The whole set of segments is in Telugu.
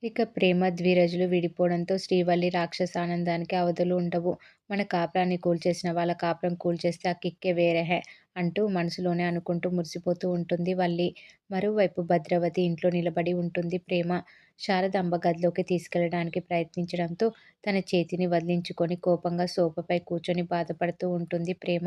ఇక ప్రేమ ద్విరజులు విడిపోవడంతో శ్రీవల్లి రాక్షసానందానికి అవధులు ఉండవు. మన కాపురాన్ని కూల్చేసిన వాళ్ళ కాపురం కూల్చేస్తే ఆ కిక్కే వేరేహే అంటూ మనసులోనే అనుకుంటూ మురిసిపోతూ ఉంటుంది వల్లి. మరోవైపు భద్రవతి ఇంట్లో నిలబడి ఉంటుంది ప్రేమ. శారదాంబ గదిలోకి తీసుకెళ్ళడానికి ప్రయత్నించడంతో తన చేతిని వదిలించుకొని కోపంగా సోఫాపై కూర్చొని బాధపడుతూ ఉంటుంది ప్రేమ.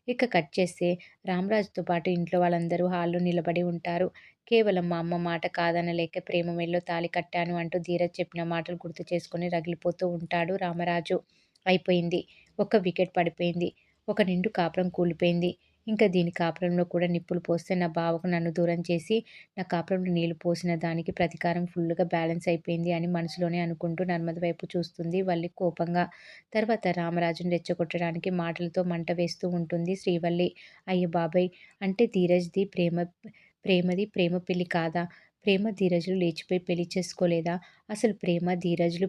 ఇక కట్ చేస్తే రామరాజుతో పాటు ఇంట్లో వాళ్ళందరూ హాల్లో నిలబడి ఉంటారు. కేవలం మా అమ్మ మాట కాదనలేక ప్రేమ మెడలో తాళి కట్టాను అంటూ ధీరజ్ చెప్పిన మాటలు గుర్తు చేసుకొని రగిలిపోతూ ఉంటాడు రామరాజు. అయిపోయింది. ఒక్క వికెట్ పడిపోయింది. ఒక నిండు కాపురం కూలిపోయింది. ఇంకా దీని కాపురంలో కూడా నిప్పులు పోస్తే నా బావకు నన్ను దూరం చేసి నా కాపురంలో నీళ్లు పోసిన దానికి ప్రతీకారం ఫుల్లుగా బ్యాలెన్స్ అయిపోయింది అని మనసులోనే అనుకుంటూ నర్మద వైపు చూస్తుంది వల్లి కోపంగా. తర్వాత రామరాజుని రెచ్చగొట్టడానికి మాటలతో మంట వేస్తూ ఉంటుంది శ్రీవల్లి. అయ్య బాబోయ్! అంటే ధీరజ్‌ది ప్రేమది ప్రేమ పెళ్లి కాదా? ప్రేమ ధీరజులు లేచిపోయి పెళ్లి చేసుకోలేదా? అసలు ప్రేమ ధీరజులు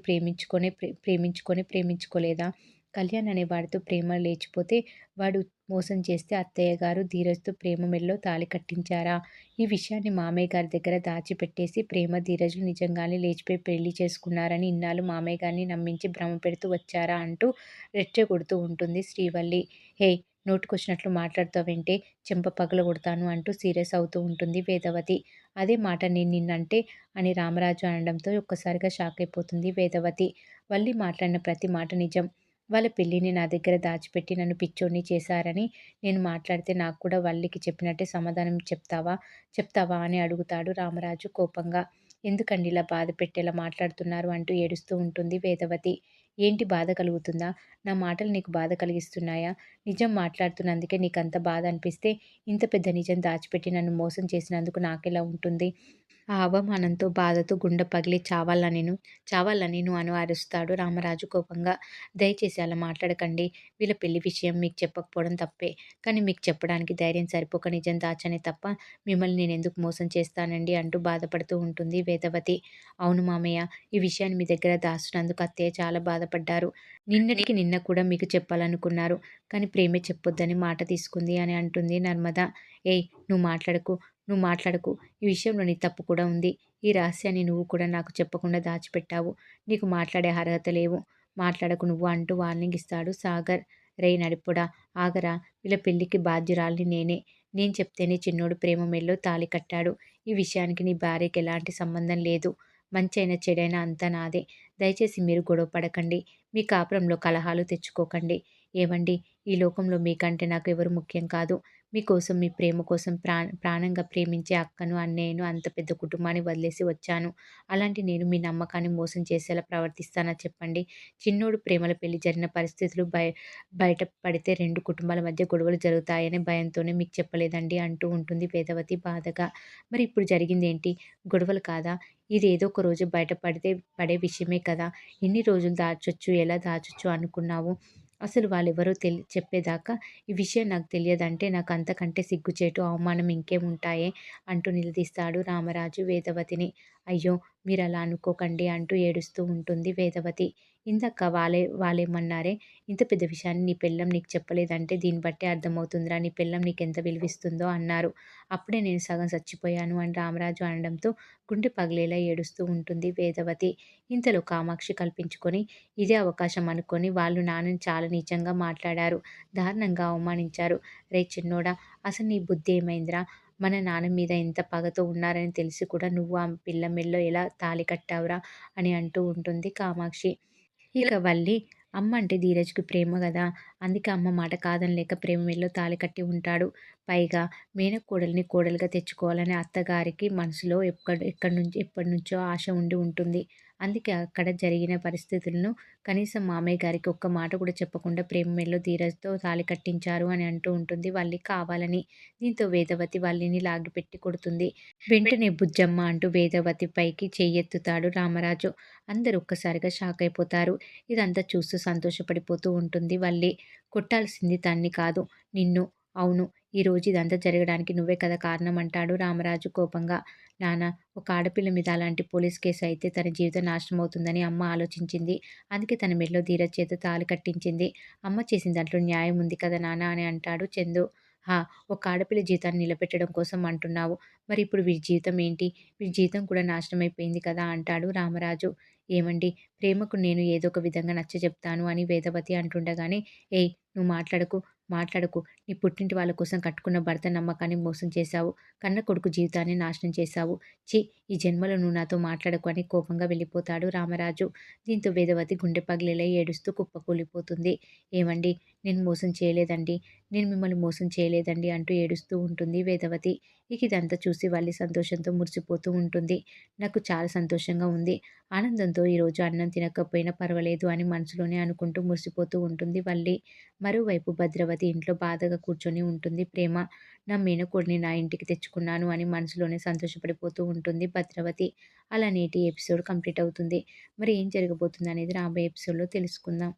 ప్రేమించుకోలేదా? కళ్యాణ్ అనే వాడితో ప్రేమ లేచిపోతే వాడు మోసం చేస్తే అత్తయ్య గారు ధీరజ్‌తో ప్రేమ మెడలో తాళి కట్టించారా? ఈ విషయాన్ని మామయ్య గారి దగ్గర దాచిపెట్టేసి ప్రేమ ధీరజులు నిజంగానే లేచిపోయి పెళ్లి చేసుకున్నారని ఇన్నాళ్ళు మామయ్య గారిని నమ్మించి భ్రమపెడుతూ వచ్చారా? అంటూ రెచ్చగొడుతూ ఉంటుంది శ్రీవల్లి. హేయ్! నోటికొచ్చినట్లు మాట్లాడుతావేంటే చెంప పగలగొడతాను అంటూ సీరియస్ అవుతూ ఉంటుంది వేదవతి. అదే మాట నేను నిన్నంటే అని రామరాజు అనడంతో ఒక్కసారిగా షాక్ అయిపోతుంది వేదవతి. వల్లి మాట్లాడిన ప్రతి మాట నిజం. వాళ్ళ పెళ్ళిని నా దగ్గర దాచిపెట్టి నన్ను పిచ్చోడ్ని చేశారని నేను మాట్లాడితే నాకు కూడా వల్లికి చెప్పినట్టే సమాధానం చెప్తావా అని అడుగుతాడు రామరాజు కోపంగా. ఎందుకండి ఇలా బాధ పెట్టేలా మాట్లాడుతున్నారు అంటూ ఏడుస్తూ ఉంటుంది వేదవతి. ఏంటి బాధ కలుగుతుందా? నా మాటలు నీకు బాధ కలిగిస్తున్నాయా? నిజం మాట్లాడుతున్నందుకే నీకంత బాధ అనిపిస్తే ఇంత పెద్ద నిజం దాచిపెట్టి నన్ను మోసం చేసినందుకు నాకెలా ఉంటుంది? ఆ అవమానంతో, బాధతో గుండె పగిలి చావాలా నేను అని అరుస్తాడు రామరాజు కోపంగా. దయచేసి అలా మాట్లాడకండి. వీళ్ళ పెళ్లి విషయం మీకు చెప్పకపోవడం తప్పే. కానీ మీకు చెప్పడానికి ధైర్యం సరిపోక నిజం దాచానే తప్ప మిమ్మల్ని నేనెందుకు మోసం చేస్తానండి అంటూ బాధపడుతూ ఉంటుంది వేదవతి. అవును మామయ్య, ఈ విషయాన్ని మీ దగ్గర దాస్తున్నందుకు అత్తయ్య చాలా బాధపడ్డారు. నిన్నటికి నిన్న కూడా మీకు చెప్పాలనుకున్నారు. కానీ ప్రేమే చెప్పొద్దని మాట తీసుకుంది అని అంటుంది నర్మద. ఏయ్! నువ్వు మాట్లాడకు. ఈ విషయంలో నీ తప్పు కూడా ఉంది. ఈ రహస్యాన్ని నువ్వు కూడా నాకు చెప్పకుండా దాచిపెట్టావు. నీకు మాట్లాడే అర్హత లేవు. మాట్లాడకు నువ్వు అంటూ వార్నింగ్ ఇస్తాడు సాగర్. రేయ్ నడిపుడా! ఆగరా! వీళ్ళ పెళ్ళికి బాధ్యురాలిని నేనే. నేను చెప్తేనే చిన్నోడు ప్రేమ మెడలో తాళి కట్టాడు. ఈ విషయానికి నీ భార్యకి ఎలాంటి సంబంధం లేదు. మంచైనా చెడైనా అంతా నాదే. దయచేసి మీరు గొడవ పడకండి. మీ కాపురంలో కలహాలు తెచ్చుకోకండి. ఏవండీ! ఈ లోకంలో మీకంటే నాకు ఎవరు ముఖ్యం కాదు. మీకోసం, మీ ప్రేమ కోసం ప్రాణంగా ప్రేమించే అక్కను, అన్నయ్యను, అంత పెద్ద కుటుంబాన్ని వదిలేసి వచ్చాను. అలాంటి నేను మీ నమ్మకాన్ని మోసం చేసేలా ప్రవర్తిస్తానా చెప్పండి? చిన్నోడు ప్రేమల పెళ్లి జరిగిన పరిస్థితులు బయట పడితే 2 కుటుంబాల మధ్య గొడవలు జరుగుతాయనే భయంతోనే మీకు చెప్పలేదండి అంటూ ఉంటుంది వేదవతి బాధగా. మరి ఇప్పుడు జరిగిందేంటి? గొడవలు కాదా? ఇది ఏదో ఒక రోజు పడే విషయమే కదా! ఎన్ని రోజులు దాచొచ్చు, ఎలా దాచొచ్చు అనుకున్నావు? అసలు వాళ్ళెవరో చెప్పేదాకా ఈ విషయం నాకు తెలియదంటే నాకు అంతకంటే సిగ్గుచేటు, అవమానం ఇంకేముంటాయే అంటూ నిలదీస్తాడు రామరాజు వేదవతిని. అయ్యో! మీరలా అనుకోకండి అంటూ ఏడుస్తూ ఉంటుంది వేదవతి. ఇందాక వాళ్ళేమన్నారే? ఇంత పెద్ద విషయాన్ని నీ పెళ్ళాం నీకు చెప్పలేదంటే దీన్ని బట్టే అర్థమవుతుందిరా నీ పెళ్ళాం నీకెంత విలువిస్తుందో అన్నారు. అప్పుడే నేను సగం చచ్చిపోయాను అని రామరాజు అనడంతో గుండె పగిలేలా ఏడుస్తూ ఉంటుంది వేదవతి. ఇంతలో కామాక్షి కల్పించుకొని ఇదే అవకాశం అనుకొని వాళ్ళు నాన్నని చాలా నీచంగా మాట్లాడారు. దారుణంగా అవమానించారు. రేయ్ చిన్నోడా! అసలు నీ బుద్ధి ఏమైందిరా? మన నాన్న మీద ఇంత పగతో ఉన్నారని తెలిసి కూడా నువ్వు ఆ పిల్ల మెడలో ఎలా తాళి కట్టావురా? అని అంటూ ఉంటుంది కామాక్షి. ఇక వల్లి అమ్మ అంటే ధీరజ్‌కి ప్రేమ గదా! అందుకే అమ్మ మాట కాదనలేక ప్రేమ మెడలో తాళి కట్టి ఉంటాడు. పైగా మేనకోడలిని కోడలుగా తెచ్చుకోవాలని అత్తగారికి మనసులో ఎప్పటినుంచో ఆశ ఉండి ఉంటుంది. అందుకే అక్కడ జరిగిన పరిస్థితులను కనీసం మామయ్య గారికి ఒక్క మాట కూడా చెప్పకుండా ప్రేమ మెడలో ధీరజ్‌తో తాళి కట్టించారు అని అంటూ ఉంటుంది వల్లి కావాలని. దీంతో వేదవతి వల్లిని లాగిపెట్టి కొడుతుంది. వెంటనే బుజ్జమ్మ అంటూ వేదవతి పైకి చెయ్యెత్తుతాడు రామరాజు. అందరూ ఒక్కసారిగా షాక్ అయిపోతారు. ఇదంతా చూస్తూ సంతోషపడిపోతూ ఉంటుంది వల్లి. కొట్టాల్సింది తన్ని కాదు, నిన్ను. అవును. ఈరోజు ఇదంతా జరగడానికి నువ్వే కదా కారణం అంటాడు రామరాజు కోపంగా. నాన్న, ఒక ఆడపిల్ల మీద అలాంటి పోలీస్ కేసు అయితే తన జీవితం నాశనమవుతుందని అమ్మ ఆలోచించింది. అందుకే తన మెడలో ధీరజ్ చేత తాళి కట్టించింది. అమ్మ చేసిన దాంట్లో న్యాయం ఉంది కదా నాన్న అని అంటాడు చందు. ఆ! ఒక ఆడపిల్ల జీవితాన్ని నిలబెట్టడం కోసం అంటున్నావు. మరి ఇప్పుడు వీడి జీవితం ఏంటి? వీడి జీవితం కూడా నాశనమైపోయింది కదా! అంటాడు రామరాజు. ఏవండీ ప్రేమకు నేను ఏదో ఒక విధంగా నచ్చజెప్తాను అని వేదవతి అంటుండగానే, ఏయ్! నువ్వు మాట్లాడకు. నీ పుట్టింటి వాళ్ళ కోసం కట్టుకున్న భర్త నమ్మకాన్ని మోసం చేశావు. కన్న కొడుకు జీవితాన్ని నాశనం చేశావు. ఛీ! ఈ జన్మలో నువ్వు నాతో మాట్లాడకు అని కోపంగా వెళ్ళిపోతాడు రామరాజు. దీంతో వేదవతి గుండె పగిలేలా ఏడుస్తూ కుప్పకూలిపోతుంది. ఏవండీ నేను మోసం చేయలేదండి. నేను మిమ్మల్ని మోసం చేయలేదండి అంటూ ఏడుస్తూ ఉంటుంది వేదవతి. ఇక ఇదంతా చూసి వల్లి సంతోషంతో మురిసిపోతూ ఉంటుంది. నాకు చాలా సంతోషంగా ఉంది. ఆనందంతో ఈరోజు అన్నం తినకపోయినా పర్వాలేదు అని మనసులోనే అనుకుంటూ మురిసిపోతూ ఉంటుంది వల్లి. మరోవైపు భద్రవతి ఇంట్లో బాధగా కూర్చొని ఉంటుంది ప్రేమ. నా మేనకోడలిని నా ఇంటికి తెచ్చుకున్నాను అని మనసులోనే సంతోషపడిపోతూ ఉంటుంది భద్రవతి. అలా నేటి ఎపిసోడ్ కంప్లీట్ అవుతుంది. మరి ఏం జరగబోతుందనేది రాబోయే ఎపిసోడ్‌లో తెలుసుకుందాం.